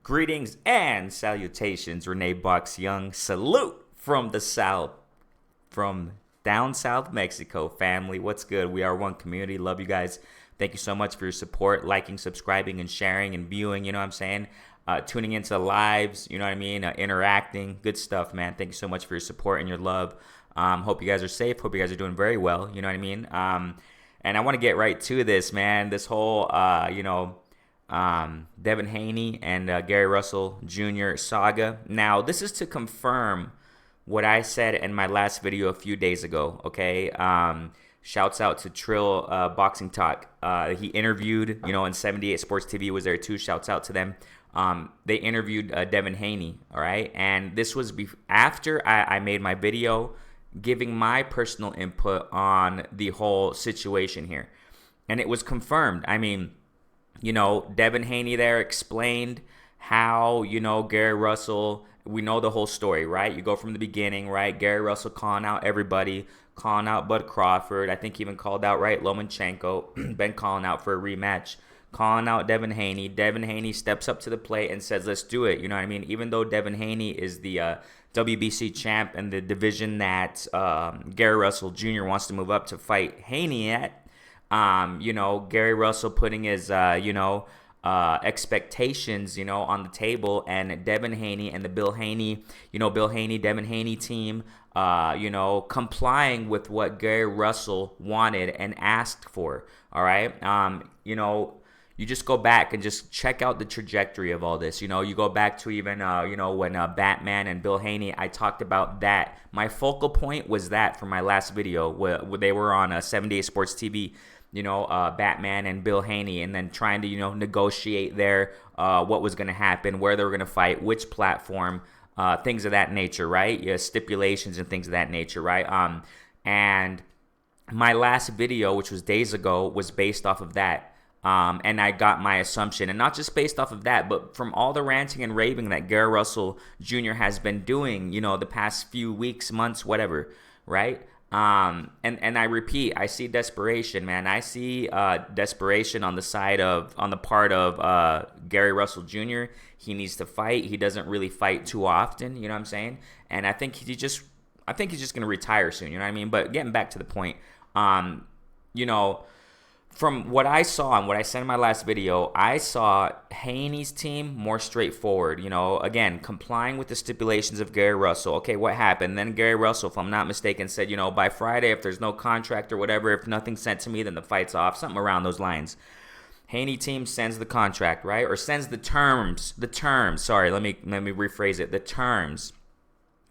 Greetings and salutations, Renee Box Young. Salute from the South, from down South Mexico. Family, what's good? We are one community. Love you guys. Thank you so much for your support, liking, subscribing, and sharing and viewing, you know what I'm saying? Tuning into the lives, you know what I mean? Interacting. Good stuff, man. Thank you so much for your support and your love. Hope you guys are safe. Hope you guys are doing very well, you know what I mean? And I want to get right to this, man. This whole, Devin Haney and Gary Russell Jr. saga. Now, this is to confirm what I said in my last video a few days ago, okay? Shouts out to Trill Boxing Talk. He interviewed, and 78 Sports TV was there too. Shouts out to them. They interviewed Devin Haney, all right? And this was after I made my video giving my personal input on the whole situation here. And it was confirmed. I mean, Devin Haney there explained how, Gary Russell, we know the whole story, right? You go from the beginning, right? Gary Russell calling out everybody, calling out Bud Crawford. I think he even called out, right, Lomachenko, been calling out for a rematch, calling out Devin Haney. Devin Haney steps up to the plate and says, let's do it. You know what I mean? Even though Devin Haney is the WBC champ and the division that Gary Russell Jr. wants to move up to fight Haney at, Gary Russell putting his, expectations, on the table, and Devin Haney and the Devin Haney team, complying with what Gary Russell wanted and asked for. All right. You just go back and just check out the trajectory of all this. You go back to even, when Batman and Bill Haney, I talked about that. My focal point was that for my last video where they were on 78 Sports TV, Batman and Bill Haney, and then trying to, negotiate there what was going to happen, where they were going to fight, which platform, things of that nature, right? Yeah, stipulations and things of that nature, right? And my last video, which was days ago, was based off of that. And I got my assumption, and not just based off of that, but from all the ranting and raving that Gary Russell Jr. has been doing, the past few weeks, months, whatever, right? And I repeat, I see desperation, man. I see desperation on the part of Gary Russell Jr. He needs to fight. He doesn't really fight too often, you know what I'm saying? And I think he's just gonna retire soon, you know what I mean? But getting back to the point, from what I saw and what I said in my last video, I saw Haney's team more straightforward. Again, complying with the stipulations of Gary Russell. Okay, what happened? Then Gary Russell, if I'm not mistaken, said, by Friday, if there's no contract or whatever, if nothing's sent to me, then the fight's off. Something around those lines. Haney team sends the contract, right? Or sends the terms. Sorry, let me rephrase it. The terms.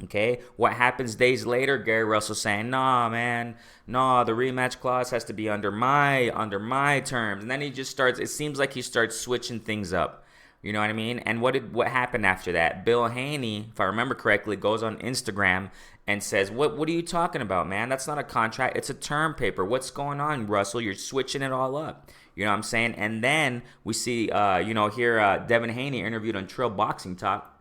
Okay, what happens days later? Gary Russell saying, "Nah, man, nah, the rematch clause has to be under my terms." And then he just starts. It seems like he starts switching things up. You know what I mean? And what happened after that? Bill Haney, if I remember correctly, goes on Instagram and says, "What are you talking about, man? That's not a contract. It's a term paper. What's going on, Russell? You're switching it all up." You know what I'm saying? And then we see, here Devin Haney interviewed on Trill Boxing Talk.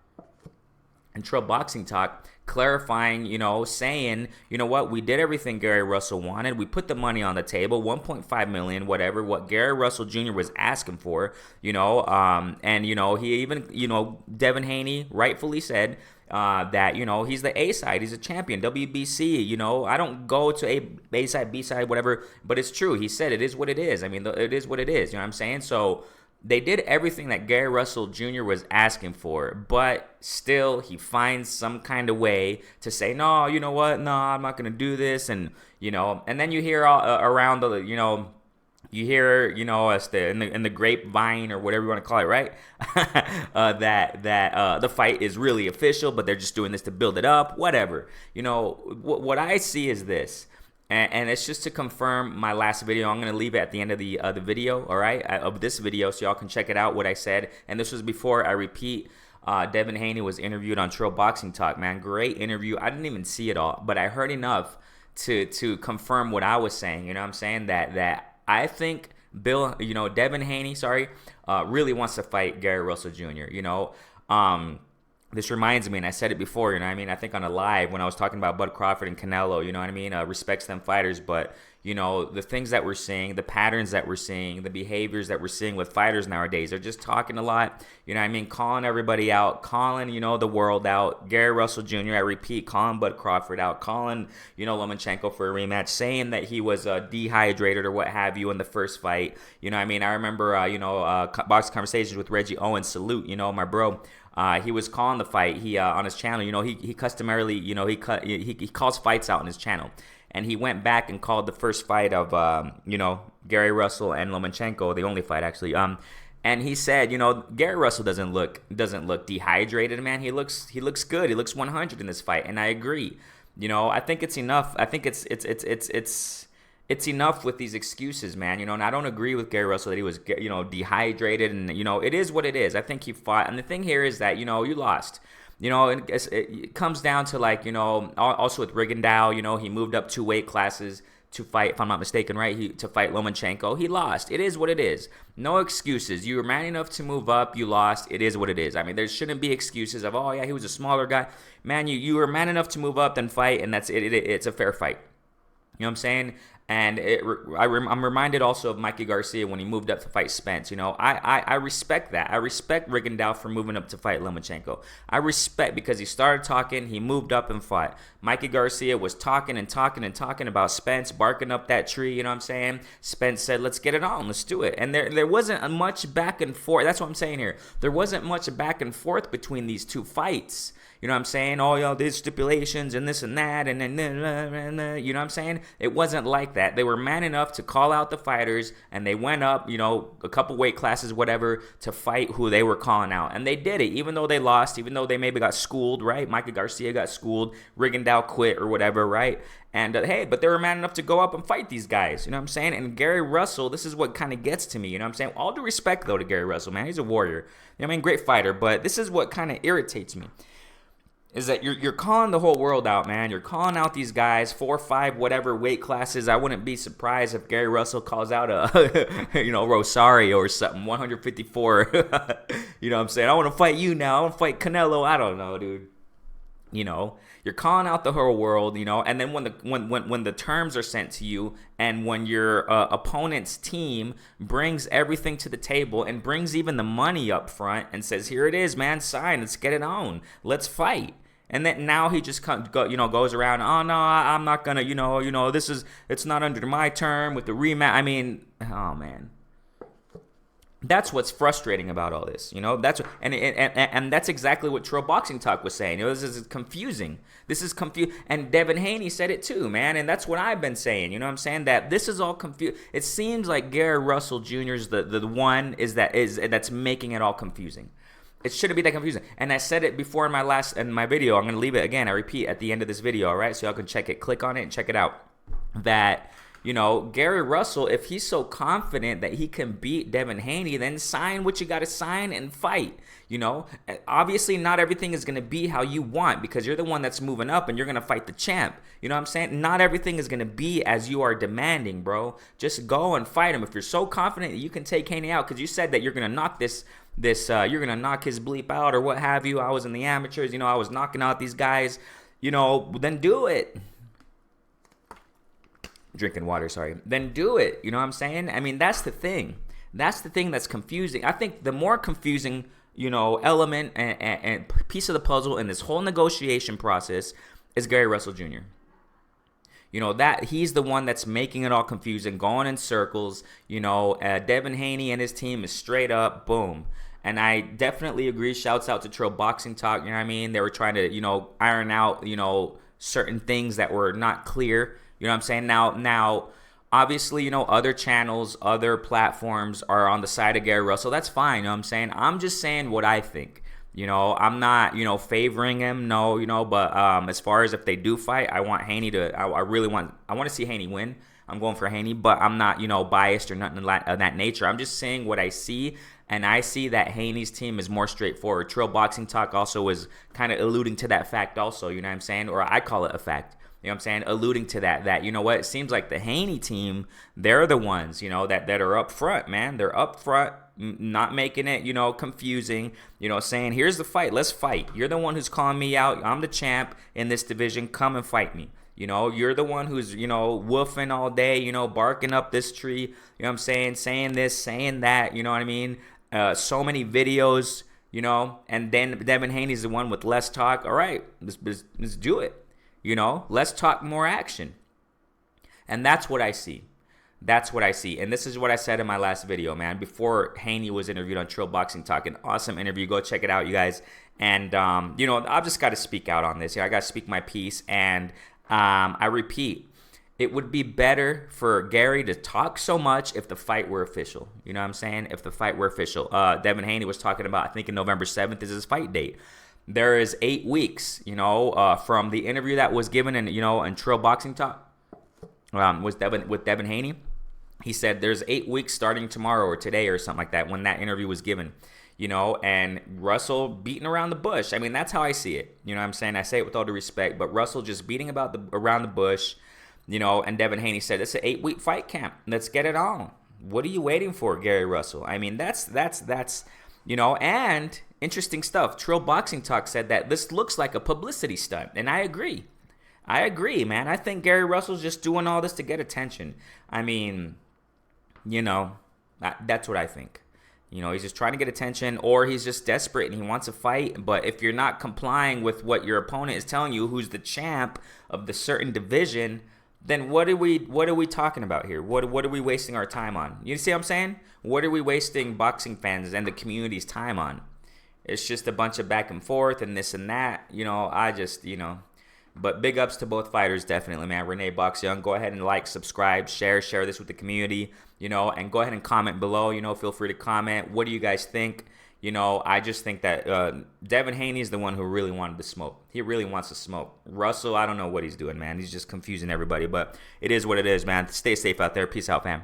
And Trill Boxing Talk clarifying, saying, what, we did everything Gary Russell wanted. We put the money on the table, $1.5 million, whatever, what Gary Russell Jr. was asking for, and, he even, Devin Haney rightfully said that, he's the A side, he's a champion, WBC, I don't go to A side, B side, whatever, but it's true. He said it is what it is. I mean, it is what it is, you know what I'm saying? So they did everything that Gary Russell Jr. was asking for, but still he finds some kind of way to say, no, you know what? No, I'm not going to do this. And, and then you hear around the, you hear, as in the grapevine or whatever you want to call it, right? that the fight is really official, but they're just doing this to build it up, whatever. What I see is this. And it's just to confirm my last video. I'm going to leave it at the end of the video, all right, of this video, so y'all can check it out, what I said. And this was before, I repeat, Devin Haney was interviewed on Trill Boxing Talk, man. Great interview. I didn't even see it all, but I heard enough to confirm what I was saying. You know what I'm saying? That I think Devin Haney, really wants to fight Gary Russell Jr., This reminds me, and I said it before, I think on a live when I was talking about Bud Crawford and Canelo, respects them fighters, but, the things that we're seeing, the patterns that we're seeing, the behaviors that we're seeing with fighters nowadays. They're just talking a lot, calling everybody out, calling, the world out. Gary Russell Jr., I repeat, calling Bud Crawford out, calling, Lomachenko for a rematch, saying that he was dehydrated or what have you in the first fight. I remember, Box Conversations with Reggie Owens, salute, my bro. He was calling the fight. He on his channel, he customarily, he calls fights out on his channel. And he went back and called the first fight of, Gary Russell and Lomachenko, the only fight actually. And he said, Gary Russell doesn't look dehydrated, man. He looks good. He looks 100 in this fight, and I agree. I think it's enough. I think it's enough with these excuses, man. And I don't agree with Gary Russell that he was, dehydrated, and it is what it is. I think he fought, and the thing here is that you lost. It comes down to also with Rigondeaux, he moved up 2 weight classes to fight, if I'm not mistaken, right? To fight Lomachenko. He lost. It is what it is. No excuses. You were man enough to move up. You lost. It is what it is. There shouldn't be excuses of, oh yeah, he was a smaller guy. Man, you were man enough to move up, then fight, and that's it. It's a fair fight. You know what I'm saying? And I'm reminded also of Mikey Garcia when he moved up to fight Spence. I respect that. I respect Rigondeaux for moving up to fight Lomachenko. I respect because he started talking, he moved up and fought. Mikey Garcia was talking about Spence, barking up that tree, you know what I'm saying? Spence said, let's get it on, let's do it. And there wasn't much back and forth. That's what I'm saying here. There wasn't much back and forth between these 2 fights. You know what I'm saying? Oh, there's stipulations and this and that, and then, you know what I'm saying? It wasn't like that. They were man enough to call out the fighters, and they went up, a couple weight classes, whatever, to fight who they were calling out. And they did it, even though they lost, even though they maybe got schooled, right? Mikey Garcia got schooled, Rigondeaux quit or whatever, right? And hey, but they were man enough to go up and fight these guys, you know what I'm saying? And Gary Russell, this is what kind of gets to me, you know what I'm saying? All due respect, though, to Gary Russell, man. He's a warrior. Great fighter, but this is what kind of irritates me. Is that you're calling the whole world out, man. You're calling out these guys, 4, 5, whatever weight classes. I wouldn't be surprised if Gary Russell calls out a, Rosario or something, 154. You know what I'm saying? I want to fight you now. I want to fight Canelo. I don't know, dude. You're calling out the whole world, and then when the terms are sent to you, and when your opponent's team brings everything to the table and brings even the money up front and says, here it is, man, sign, let's get it on, let's fight. And then now he just goes around, oh no, I'm not gonna, it's not under my term with the rematch. Oh man. That's what's frustrating about all this, That's and that's exactly what True Boxing Talk was saying. This is confusing. This is confusing, and Devin Haney said it too, man. And that's what I've been saying. You know what I'm saying? That this is all confused. It seems like Gary Russell Jr. is the one that's making it all confusing. It shouldn't be that confusing. And I said it before in my video. I'm gonna leave it again. I repeat at the end of this video, all right? So y'all can check it. Click on it and check it out. That. Gary Russell, if he's so confident that he can beat Devin Haney, then sign what you got to sign and fight. Obviously not everything is going to be how you want because you're the one that's moving up and you're going to fight the champ. You know what I'm saying? Not everything is going to be as you are demanding, bro. Just go and fight him. If you're so confident that you can take Haney out because you said that you're going to knock you're going to knock his bleep out or what have you. I was in the amateurs, I was knocking out these guys, then do it. Drinking water, sorry. Then do it. You know what I'm saying? That's the thing. That's the thing that's confusing. I think the more confusing, element and piece of the puzzle in this whole negotiation process is Gary Russell Jr. That he's the one that's making it all confusing, going in circles. Devin Haney and his team is straight up, boom. And I definitely agree. Shouts out to True Boxing Talk. You know what I mean? They were trying to, iron out, certain things that were not clear. You know what I'm saying? Now, obviously, other channels, other platforms are on the side of Gary Russell. That's fine. You know what I'm saying? I'm just saying what I think. I'm not, favoring him. No, but as far as if they do fight, I want Haney to, I want to see Haney win. I'm going for Haney, but I'm not, biased or nothing of that nature. I'm just saying what I see. And I see that Haney's team is more straightforward. Trail Boxing Talk also was kind of alluding to that fact also, you know what I'm saying? Or I call it a fact. You know what I'm saying? Alluding to that, you know what? It seems like the Haney team, they're the ones, that are up front, man. They're up front, not making it, confusing, saying, here's the fight. Let's fight. You're the one who's calling me out. I'm the champ in this division. Come and fight me. You know, you're the one who's, you know, woofing all day, you know, barking up this tree, you know what I'm saying this, saying that, you know what I mean? So many videos, you know, and then Devin Haney's the one with less talk. All right, let's do it. You know, less talk, more action. And that's what I see. That's what I see. And this is what I said in my last video, man, before Haney was interviewed on Trill Boxing Talk. An awesome interview. Go check it out, you guys. And, you know, I've just got to speak out on this. I got to speak my piece. And I repeat, it would be better for Gary to talk so much if the fight were official. You know what I'm saying? If the fight were official. Devin Haney was talking about, I think, in November 7th is his fight date. There is 8 weeks, you know, from the interview that was given in, you know, in Trill Boxing Talk with Devin Haney. He said there's 8 weeks starting tomorrow or today or something like that when that interview was given, you know, and Russell beating around the bush. I mean, that's how I see it. You know what I'm saying? I say it with all due respect, but Russell just beating around the bush, you know, and Devin Haney said, it's an 8-week fight camp. Let's get it on. What are you waiting for, Gary Russell? I mean, that's you know, and interesting stuff. Trill Boxing Talk said that this looks like a publicity stunt, and I agree. I agree, man. I think Gary Russell's just doing all this to get attention. I mean, you know, that's what I think. You know, he's just trying to get attention, or he's just desperate and he wants a fight. But if you're not complying with what your opponent is telling you, who's the champ of the certain division, then what are we talking about here? What are we wasting our time on? You see what I'm saying? What are we wasting boxing fans and the community's time on? It's just a bunch of back and forth and this and that. You know, I just, you know. But big ups to both fighters, definitely, man. Rene Box Young, go ahead and like, subscribe, share this with the community, you know, and go ahead and comment below, you know, feel free to comment. What do you guys think? You know, I just think that Devin Haney is the one who really wanted to smoke. He really wants to smoke. Russell, I don't know what he's doing, man. He's just confusing everybody, but it is what it is, man. Stay safe out there. Peace out, fam.